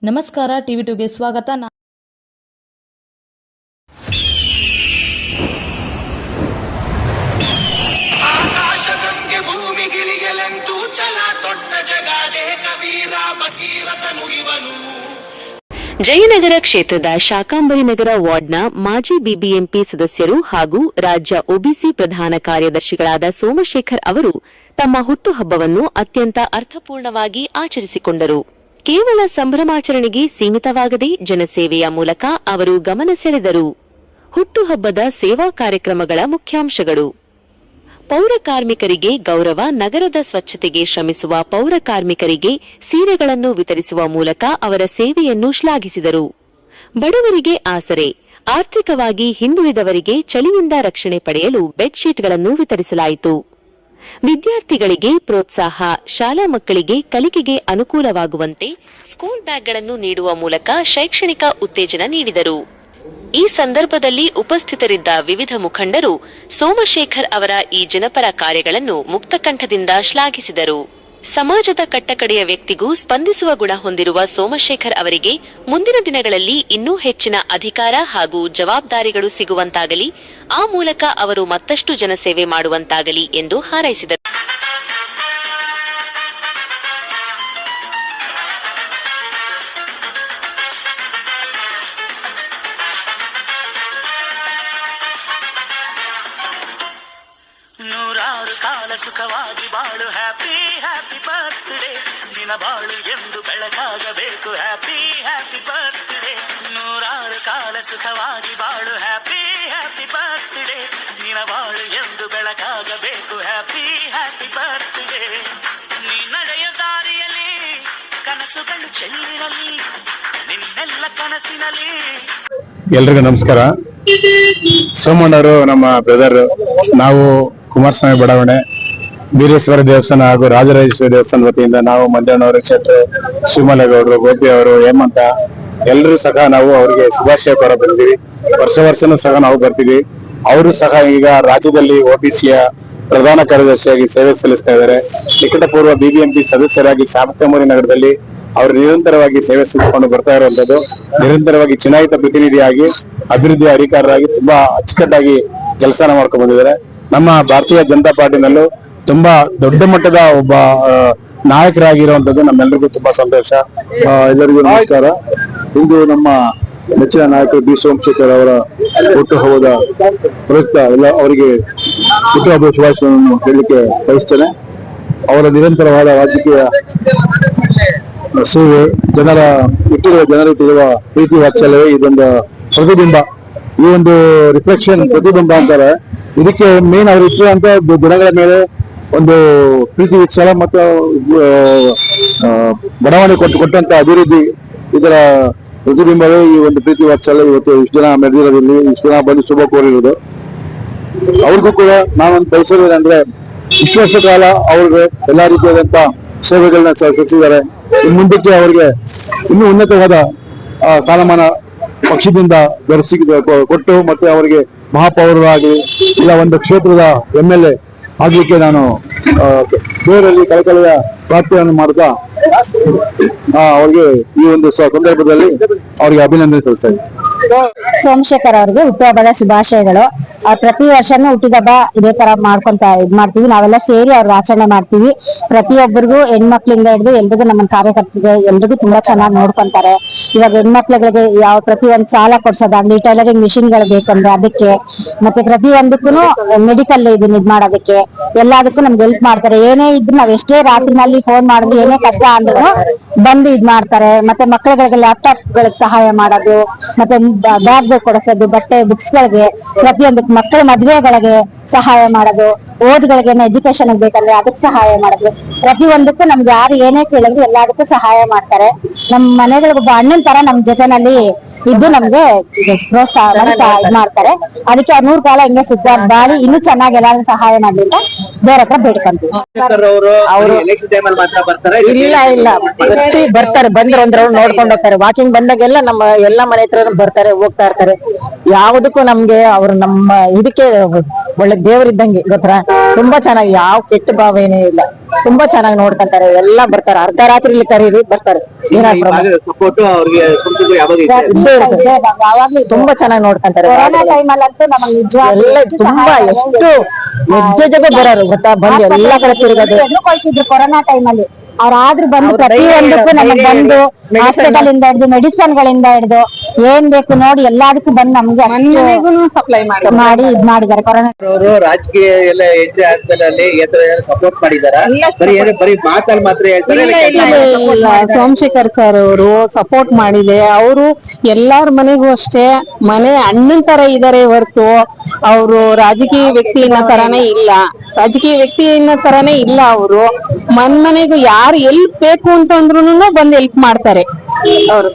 ನಮಸ್ಕಾರ TV2ಗೆ ಸ್ವಾಗತ. ಆಕಾಶಗಂಗೆ ಭೂಮಿಗಿಳಿಗೆಲೆಂದು ಚಲ ದೊಡ್ಡ ಜಗಾದೆ ಕವೀರ ಭಗೀರಥನು ಇವನು. ಜಯನಗರ ಕ್ಷೇತ್ರದ ಶಾಕಾಂಬರಿ ನಗರ ವಾರ್ಡ್ನ ಮಾಜಿ ಬಿಬಿಎಂಪಿ ಸದಸ್ಯರು ಹಾಗೂ ರಾಜ್ಯ ಒಬಿಸಿ ಪ್ರಧಾನ ಕಾರ್ಯದರ್ಶಿಗಳಾದ ಸೋಮಶೇಖರ್ ಅವರು ತಮ್ಮ ಹುಟ್ಟುಹಬ್ಬವನ್ನು ಅತ್ಯಂತ ಅರ್ಥಪೂರ್ಣವಾಗಿ ಆಚರಿಸಿಕೊಂಡರು. ಕೇವಲ ಸಂಭ್ರಮಾಚರಣೆಗೆ ಸೀಮಿತವಾಗದೆ ಜನಸೇವೆಯ ಮೂಲಕ ಅವರು ಗಮನ ಸೆಳೆದರು. ಹುಟ್ಟುಹಬ್ಬದ ಸೇವಾ ಕಾರ್ಯಕ್ರಮಗಳ ಮುಖ್ಯಾಂಶಗಳು: ಪೌರ ಕಾರ್ಮಿಕರಿಗೆ ಗೌರವ. ನಗರದ ಸ್ವಚ್ಛತೆಗೆ ಶ್ರಮಿಸುವ ಪೌರ ಕಾರ್ಮಿಕರಿಗೆ ಸೀರೆಗಳನ್ನು ವಿತರಿಸುವ ಮೂಲಕ ಅವರ ಸೇವೆಯನ್ನು ಶ್ಲಾಘಿಸಿದರು. ಬಡವರಿಗೆ ಆಸರೆ. ಆರ್ಥಿಕವಾಗಿ ಹಿಂದುಳಿದವರಿಗೆ ಚಳಿಯಿಂದ ರಕ್ಷಣೆ ಪಡೆಯಲು ಬೆಡ್ಶೀಟ್ಗಳನ್ನು ವಿತರಿಸಲಾಯಿತು. ವಿದ್ಯಾರ್ಥಿಗಳಿಗೆ ಪ್ರೋತ್ಸಾಹ. ಶಾಲಾ ಮಕ್ಕಳಿಗೆ ಕಲಿಕೆಗೆ ಅನುಕೂಲವಾಗುವಂತೆ ಸ್ಕೂಲ್ ಬ್ಯಾಗ್ಗಳನ್ನು ನೀಡುವ ಮೂಲಕ ಶೈಕ್ಷಣಿಕ ಉತ್ತೇಜನ ನೀಡಿದರು. ಈ ಸಂದರ್ಭದಲ್ಲಿ ಉಪಸ್ಥಿತರಿದ್ದ ವಿವಿಧ ಮುಖಂಡರು ಸೋಮಶೇಖರ್ ಅವರ ಈ ಜನಪರ ಕಾರ್ಯಗಳನ್ನು ಮುಕ್ತಕಂಠದಿಂದ ಶ್ಲಾಘಿಸಿದರು. ಸಮಾಜದ ಕಟ್ಟಕಡೆಯ ವ್ಯಕ್ತಿಗೂ ಸ್ಪಂದಿಸುವ ಗುಣ ಹೊಂದಿರುವ ಸೋಮಶೇಖರ್ ಅವರಿಗೆ ಮುಂದಿನ ದಿನಗಳಲ್ಲಿ ಇನ್ನೂ ಹೆಚ್ಚಿನ ಅಧಿಕಾರ ಹಾಗೂ ಜವಾಬ್ದಾರಿಗಳು ಸಿಗುವಂತಾಗಲಿ, ಆ ಮೂಲಕ ಅವರು ಮತ್ತಷ್ಟು ಜನಸೇವೆ ಮಾಡುವಂತಾಗಲಿ ಎಂದು ಹಾರೈಸಿದರು. ನೂರಾರು ಕಾಲ ಸುಖವಾಗಿ ಬಾಳು. ಹ್ಯಾಪಿ ಹ್ಯಾಪಿ ಬರ್ತ್ಡೇ, ನಿನ್ನ ಬಾಳು ಎಂದು ಬೆಳಕಾಗಬೇಕು. ಹ್ಯಾಪಿ ಹ್ಯಾಪಿ ಬರ್ತ್ಡೇ, ನೂರಾರು ಕಾಲ ಸುಖವಾಗಿ ಬಾಳು. ಹ್ಯಾಪಿ ಹ್ಯಾಪಿ ಬರ್ತ್ಡೇ, ನಿನ್ನ ಬಾಳು ಎಂದು ಬೆಳಕಾಗಬೇಕು. Happy happy birthday. ನೀ ನಡೆಯ ದಾರಿಯಲ್ಲಿ ಕನಸುಗಳು ಚೆಲ್ಲಿರಲಿ, ನಿನ್ನೆಲ್ಲ ಕನಸಿನಲ್ಲಿ. ಎಲ್ರಿಗೂ ನಮಸ್ಕಾರ. ಸೋಮಣ್ಣವರು ನಮ್ಮ ಬ್ರದರ್. ನಾವು ಕುಮಾರಸ್ವಾಮಿ ಬಡಾವಣೆ ಬೀರೇಶ್ವರ ದೇವಸ್ಥಾನ ಹಾಗೂ ರಾಜರಾಜೇಶ್ವರಿ ದೇವಸ್ಥಾನ ವತಿಯಿಂದ ನಾವು ಮಂಜಣ್ಣವರು, ಶೆಟ್ರು, ಶಿವಮಲ್ಲೇಗೌಡರು, ಗೋಪಿ ಅವರು, ಹೇಮಂತ ಎಲ್ಲರೂ ಸಹ ನಾವು ಅವರಿಗೆ ಶುಭಾಶಯ ಕೋರ ಬಂದಿದ್ದೀವಿ. ವರ್ಷನೂ ಸಹ ನಾವು ಬರ್ತೀವಿ. ಅವರು ಸಹ ಈಗ ರಾಜ್ಯದಲ್ಲಿ ಒಬಿಸಿಯ ಪ್ರಧಾನ ಕಾರ್ಯದರ್ಶಿಯಾಗಿ ಸೇವೆ ಸಲ್ಲಿಸ್ತಾ ಇದ್ದಾರೆ. ನಿಕಟಪೂರ್ವ ಬಿಬಿಎಂಪಿ ಸದಸ್ಯರಾಗಿ ಶಾಕಾಂಬರಿ ನಗರದಲ್ಲಿ ಅವರು ನಿರಂತರವಾಗಿ ಸೇವೆ ಸಲ್ಲಿಸಿಕೊಂಡು ಬರ್ತಾ ಇರುವಂತದ್ದು. ನಿರಂತರವಾಗಿ ಚುನಾಯಿತ ಪ್ರತಿನಿಧಿಯಾಗಿ ಅಭಿವೃದ್ಧಿ ಅಧಿಕಾರರಾಗಿ ತುಂಬಾ ಅಚ್ಚುಕಟ್ಟಾಗಿ ಕೆಲಸ ಮಾಡ್ಕೊಂಡು ಬಂದಿದ್ದಾರೆ. ನಮ್ಮ ಭಾರತೀಯ ಜನತಾ ಪಾರ್ಟಿನಲ್ಲೂ ತುಂಬಾ ದೊಡ್ಡ ಮಟ್ಟದ ಒಬ್ಬ ನಾಯಕರಾಗಿರುವಂತದ್ದು ನಮ್ಮೆಲ್ಲರಿಗೂ ತುಂಬಾ ಸಂತೋಷ. ಎಲ್ಲರಿಗೂ ನಮಸ್ಕಾರ. ಇಂದು ನಮ್ಮ ನೆಚ್ಚಿನ ನಾಯಕರು ಬಿ ಸೋಮಶೇಖರ್ ಅವರ ಹುಟ್ಟುಹಬ್ಬದ ಪ್ರಯುಕ್ತ ಎಲ್ಲ ಅವರಿಗೆ ಹುಟ್ಟುಹಬ್ಬದ ಶುಭಾಶಯವನ್ನು ಹೇಳಲಿಕ್ಕೆ ಬಯಸ್ತೇನೆ. ಅವರ ನಿರಂತರವಾದ ರಾಜಕೀಯ ಸೇವೆ, ಜನರಿಟ್ಟಿರುವ ಪ್ರೀತಿ ವಾತ್ಸಲ್ಯವೇ ಇದೊಂದು ಪ್ರತಿಬಿಂಬ. ಈ ಒಂದು ರಿಫ್ಲೆಕ್ಷನ್ ಪ್ರತಿಬಿಂಬ ಅಂತಾರೆ. ಇದಕ್ಕೆ ಮೇನ್ ಅವರು ಇಟ್ಟಿರುವಂತ ಗುಣಗಳ ಮೇಲೆ ಒಂದು ಪ್ರೀತಿ ವಾತ್ಸಲ ಮತ್ತು ಬಡಾವಣೆ ಕೊಟ್ಟಂತ ಅಭಿವೃದ್ಧಿ, ಇದರ ಪ್ರತಿಬಿಂಬವೇ ಈ ಒಂದು ಪ್ರೀತಿ ವಾತ್ಸಲ್ಯ. ಇವತ್ತು ಇಷ್ಟು ಜನ ಮೆರೆದಿರೋದಿಲ್ಲ, ಇಷ್ಟು ಜನ ಬಂದು ಶುಭ ಕೋರಿರೋದು. ಅವ್ರಿಗೂ ಕೂಡ ನಾನೊಂದು ಬಯಸೋದೇನೆಂದ್ರೆ, ಇಷ್ಟು ವರ್ಷ ಕಾಲ ಅವ್ರಿಗೆ ಎಲ್ಲಾ ರೀತಿಯಾದಂತ ಸೇವೆಗಳನ್ನ ಸಲ್ಲಿಸಿದ್ದಾರೆ. ಮುಂದಕ್ಕೆ ಅವರಿಗೆ ಇನ್ನೂ ಉನ್ನತವಾದ ಸ್ಥಾನಮಾನ ಪಕ್ಷದಿಂದ ಕೊಟ್ಟು ಮತ್ತೆ ಅವರಿಗೆ ಮಹಾಪೌರರಾಗಿ ಇಲ್ಲ ಒಂದು ಕ್ಷೇತ್ರದ MLA ಆಗ್ಲಿಕ್ಕೆ ನಾನು ದೇವರಲ್ಲಿ ಕಳಕಳಿಯ ಪ್ರಾರ್ಥನೆಯನ್ನು ಮಾಡ್ತಾ ಅವ್ರಿಗೆ ಈ ಒಂದು ಸಂದರ್ಭದಲ್ಲಿ ಅವರಿಗೆ ಅಭಿನಂದನೆ ಸಲ್ಲಿಸ್ತಾ ಇದ್ದೀನಿ. ಸೋಮಶೇಖರ್ ಅವ್ರಿಗೆ ಹುಟ್ಟುಹಬ್ಬದ ಶುಭಾಶಯಗಳು. ಪ್ರತಿ ವರ್ಷನೂ ಹುಟ್ಟಿದಬ್ಬ ಇದೇ ತರ ಮಾಡ್ತೀವಿ. ನಾವೆಲ್ಲ ಸೇರಿ ಅವ್ರಿಗೆ ಆಚರಣೆ ಮಾಡ್ತೀವಿ. ಪ್ರತಿಯೊಬ್ಬರಿಗೂ ಹೆಣ್ಮಕ್ಳಿಂದ ಹಿಡಿದು ಎಲ್ರಿಗೂ ನಮ್ಮ ಕಾರ್ಯಕರ್ತರಿಗೆ ಎಲ್ರಿಗೂ ತುಂಬಾ ಚೆನ್ನಾಗಿ ನೋಡ್ಕೊಂತಾರೆ. ಇವಾಗ ಹೆಣ್ಮಕ್ಳಿಗೆ ಪ್ರತಿಯೊಂದು ಸಾಲ ಕೊಡ್ಸೋದಾಗ್ಲಿ, ಟೈಲರಿಂಗ್ ಮಿಷಿನ್ಗಳು ಬೇಕಂದ್ರೆ ಅದಕ್ಕೆ, ಮತ್ತೆ ಪ್ರತಿಯೊಂದಕ್ಕೂ ಮೆಡಿಕಲ್ ಇದ್ ಮಾಡೋದಕ್ಕೆ ಎಲ್ಲದಕ್ಕೂ ನಮ್ಗೆ ಹೆಲ್ಪ್ ಮಾಡ್ತಾರೆ. ಏನೇ ಇದ್ರು ನಾವ್ ಎಷ್ಟೇ ರಾತ್ರಿನಲ್ಲಿ ಫೋನ್ ಮಾಡಿದ್ರು ಏನೇ ಕಷ್ಟ ಅಂದ್ರೂ ಬಂದು ಇದ್ ಮಾಡ್ತಾರೆ. ಮತ್ತೆ ಮಕ್ಕಳಿಗೆ ಲ್ಯಾಪ್ಟಾಪ್ ಗಳಿಗೆ ಸಹಾಯ ಮಾಡೋದು, ಮತ್ತೆ ಬ್ಯಾಗ್ ಕೊಡಿಸೋದು, ಬಟ್ಟೆ ಬುಕ್ಸ್ ಗಳಿಗೆ, ಪ್ರತಿಯೊಂದಕ್ಕೆ ಮಕ್ಕಳ ಮದ್ವೆಗಳಿಗೆ ಸಹಾಯ ಮಾಡೋದು, ಓದ್ಗಳಿಗೆ ಎಜುಕೇಶನ್ ಬೇಕಂದ್ರೆ ಅದಕ್ಕೆ ಸಹಾಯ ಮಾಡೋದು. ಪ್ರತಿಯೊಂದಕ್ಕೂ ನಮ್ಗೆ ಯಾರು ಏನೇ ಕೇಳಿದ್ರು ಎಲ್ಲದಕ್ಕೂ ಸಹಾಯ ಮಾಡ್ತಾರೆ. ನಮ್ ಮನೆಗಳಿಗೊಬ್ಬ ಅಣ್ಣನ ತರ ನಮ್ ಜೊತೆನಲ್ಲಿ ಇದ್ದು ನಮ್ಗೆ ಪ್ರೋತ್ಸಾಹ ಮಾಡ್ತಾರೆ. ಅದಕ್ಕೆ 100 ಕಾಲ ಹಿಂಗೆ ಸುತ್ತ ಬಾಳಿ ಇನ್ನೂ ಚೆನ್ನಾಗಿ ಎಲ್ಲಾರು ಸಹಾಯ ಮಾಡ್ಲಿಕ್ಕೆ ಬೇರೆ ಹತ್ರ ಬೇಡ್ಕೊಂತೀವಿ. ಇಲ್ಲ ಬರ್ತಾರೆ, ಬಂದ್ರೆ ಒಂದ್ ರೌಂಡ್ ನೋಡ್ಕೊಂಡು ಹೋಗ್ತಾರೆ. ವಾಕಿಂಗ್ ಬಂದಾಗೆಲ್ಲ ನಮ್ಮ ಎಲ್ಲಾ ಮನೆ ಹತ್ರ ಬರ್ತಾರೆ, ಹೋಗ್ತಾ ಇರ್ತಾರೆ. ಯಾವುದಕ್ಕೂ ನಮ್ಗೆ ಅವ್ರು ನಮ್ಮ ಇದಕ್ಕೆ ಒಳ್ಳೆ ದೇವರಿದ್ದಂಗೆ ಗೊತ್ತಾ. ತುಂಬಾ ಚೆನ್ನಾಗಿ ಯಾವ ಕೆಟ್ಟ ಭಾವ ಏನೇ ಇಲ್ಲ. ತುಂಬಾ ಚೆನ್ನಾಗಿ ನೋಡ್ಕೊಂತಾರೆ, ಎಲ್ಲ ಬರ್ತಾರೆ, ಅರ್ಧ ರಾತ್ರಿ ಕರೀರಿ ಬರ್ತಾರೆ. ಸಪೋರ್ಟ್ ಅವ್ರಿಗೆ ಯಾವಾಗ್ಲೂ ತುಂಬಾ ಚೆನ್ನಾಗಿ ನೋಡ್ಕೊಂತಾರೆ. ಕೊರೋನಾ ಟೈಮಲ್ಲಿ ಅಂತೂ ನಮಗೆ ನಿಜವಾಗ್ಲೂ ತುಂಬಾ ಎಷ್ಟು ಹೆಜ್ಜೆ ಜಗ ಬರೋರು ಗೊತ್ತಾ, ಬಂದು ಎಲ್ಲಾ ಕಡೆ ತಿರುಗೋದು. ಎದುರುಕೊಳ್ತಿದ್ರು ಕೊರೋನಾ ಟೈಮಲ್ಲಿ, ಅವ್ರಾದ್ರೂ ಬಂದು ಪ್ರತಿಯೊಂದಕ್ಕೂ ನಮಗೆ ಬಂದು ಹಾಸ್ಪಿಟಲ್ ಇಂದ ಹಿಡಿದು ಮೆಡಿಸನ್ ಗಳಿಂದ ಹಿಡಿದು ಏನ್ ಬೇಕು ನೋಡಿ ಎಲ್ಲದಕ್ಕೂ ಬಂದು ನಮ್ಗೆ ಸಪ್ಲೈ ಮಾಡಿ ಇದ್ ಮಾಡಿದ್ದಾರೆ. ಕೊರೋನಾ ಅವರು ರಾಜಕೀಯ ಎಲ್ಲ ಎಂಟ್ರಿ ಆದ್ಮೇಲೆ ಅಲ್ಲಿ ಸಪೋರ್ಟ್ ಮಾಡಿದಾರ, ಬರೀ ಮಾತಲ್ಲಿ ಮಾತ್ರ ಹೇಳ್ತಾರೆ. ಸೋಮಶೇಖರ್ ಸರ್ ಅವರು ಸಪೋರ್ಟ್ ಮಾಡಿದೆ. ಅವರು ಎಲ್ಲಾರ ಮನೆಗೂ ಅಷ್ಟೇ ಮನೆ ಅಣ್ಣನ್ ತರ ಇದಾರೆ ಹೊರತು ಅವರು ರಾಜಕೀಯ ವ್ಯಕ್ತಿನ ತರಾನೇ ಇಲ್ಲ, ರಾಜಕೀಯ ವ್ಯಕ್ತಿನ ತರಾನೇ ಇಲ್ಲ. ಅವರು ಮನೆಗೂ ಯಾರು ಎಲ್ಪ್ ಬೇಕು ಅಂತಂದ್ರೂ ಬಂದು ಹೆಲ್ಪ್ ಮಾಡ್ತಾರೆ ಅವರು.